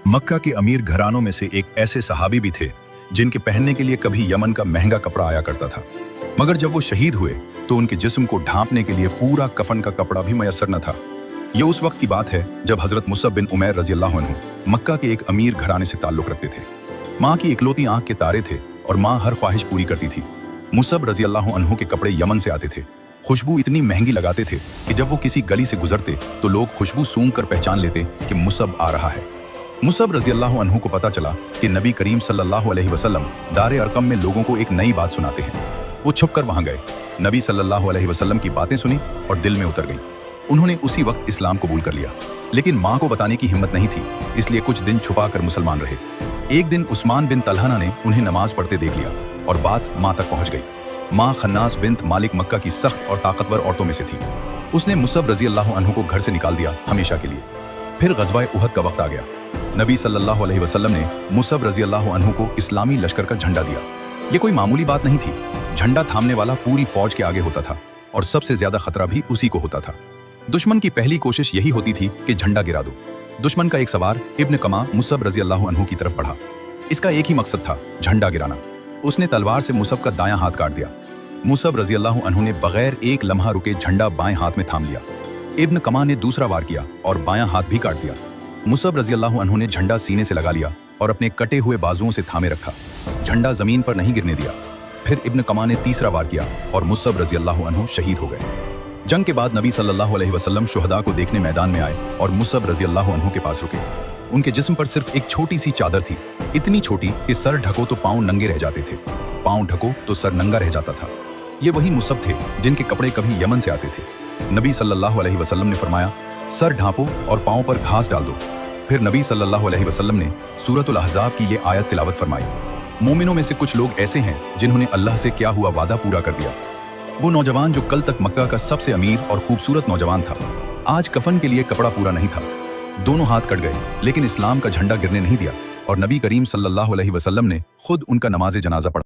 मक्का के अमीर घरानों में से एक ऐसे सहाबी भी थे जिनके पहनने के लिए कभी यमन का महंगा कपड़ा आया करता था, मगर जब वो शहीद हुए तो उनके जिस्म को ढांपने के लिए पूरा कफन का कपड़ा भी मयसर न था। ये उस वक्त की बात है जब हजरत मुसअब बिन उमैर रजी अल्लाह अन्हु मक्का के एक अमीर घराने से ताल्लुक रखते थे। माँ की इकलौती आंख के तारे थे और माँ हर ख्वाहिश पूरी करती थी। मुसअब रजी अल्लाह अन्हु के कपड़े यमन से आते थे। खुशबू इतनी महंगी लगाते थे कि जब वो किसी गली से गुजरते तो लोग खुशबू सूंघ कर पहचान लेते कि मुसअब आ रहा है। मुसअब रजी अल्लाह अन्हु को पता चला कि नबी करीम सल्लल्लाहु अलैहि वसल्लम दारे अरकम में लोगों को एक नई बात सुनाते हैं। वो छुपकर वहां गए, नबी सल्लल्लाहु अलैहि वसल्लम की बातें सुनी और दिल में उतर गई। उन्होंने उसी वक्त इस्लाम कबूल कर लिया, लेकिन माँ को बताने की हिम्मत नहीं थी, इसलिए कुछ दिन छुपा कर मुसलमान रहे। एक दिन उस्मान बिन तलहना ने उन्हें नमाज पढ़ते देख लिया और बात माँ तक पहुंच गई। माँ खन्नास बिन्त मालिक मक्का की सख्त और ताकतवर औरतों में से थी। उसने मुसअब रजी अल्लाह अन्हु को घर से निकाल दिया हमेशा के लिए। फिर गज़वाए उहद का वक्त आ गया। नबी सल्लल्लाहु अलैहि वसल्लम ने मुसअब रजी अल्लाह अन्हु को इस्लामी लश्कर का झंडा दिया। ये कोई मामूली बात नहीं थी। झंडा थामने वाला पूरी फौज के आगे होता था और सबसे ज्यादा खतरा भी उसी को होता था। दुश्मन की पहली कोशिश यही होती थी कि झंडा गिरा दो। दुश्मन का एक सवार इब्न कमा मुसअब रजी अल्लाह अन्हु की तरफ बढ़ा। इसका एक ही मकसद था, झंडा गिराना। उसने तलवार से मुसअब का दायां हाथ काट दिया। मुसअब रजी अल्लाह अन्हु ने बगैर एक लम्हा रुके झंडा बाएं हाथ में थाम लिया। इब्न कमा ने दूसरा वार किया और बायां हाथ भी काट दिया। मुसअब रजी अल्लाह अन्हु ने झंडा सीने से लगा लिया और अपने कटे हुए बाजुओं से थामे रखा। झंडा जमीन पर नहीं गिरने दिया। फिर इब्न कमा ने तीसरा वार किया और मुसअब रजी अल्लाह अन्हु शहीद हो गए। जंग के बाद नबी सल्लल्लाहु अलैहि वसल्लम शुहदा को देखने मैदान में आए और मुसअब रजी अल्लाह अन्हु के पास रुके। उनके जिस्म पर सिर्फ एक छोटी सी चादर थी, इतनी छोटी कि सर ढको तो पांव नंगे रह जाते थे, पांव ढको तो सर नंगा रह जाता था। ये वही मुसअब थे जिनके कपड़े कभी यमन से आते थे। नबी सल्लल्लाहु अलैहि वसल्लम ने फरमाया, सर ढांपो और पांव पर घास डाल दो। फिर नबी सल्लल्लाहु अलैहि वसल्लम ने सूरतुल अहज़ाब की ये आयत तिलावत फरमाई। मोमिनों में से कुछ लोग ऐसे हैं जिन्होंने अल्लाह से क्या हुआ वादा पूरा कर दिया। वो नौजवान जो कल तक मक्का का सबसे अमीर और खूबसूरत नौजवान था, आज कफन के लिए कपड़ा पूरा नहीं था। दोनों हाथ कट गए, लेकिन इस्लाम का झंडा गिरने नहीं दिया और नबी करीम सल्लल्लाहु अलैहि वसल्लम ने खुद उनका नमाज जनाजा पढ़ा।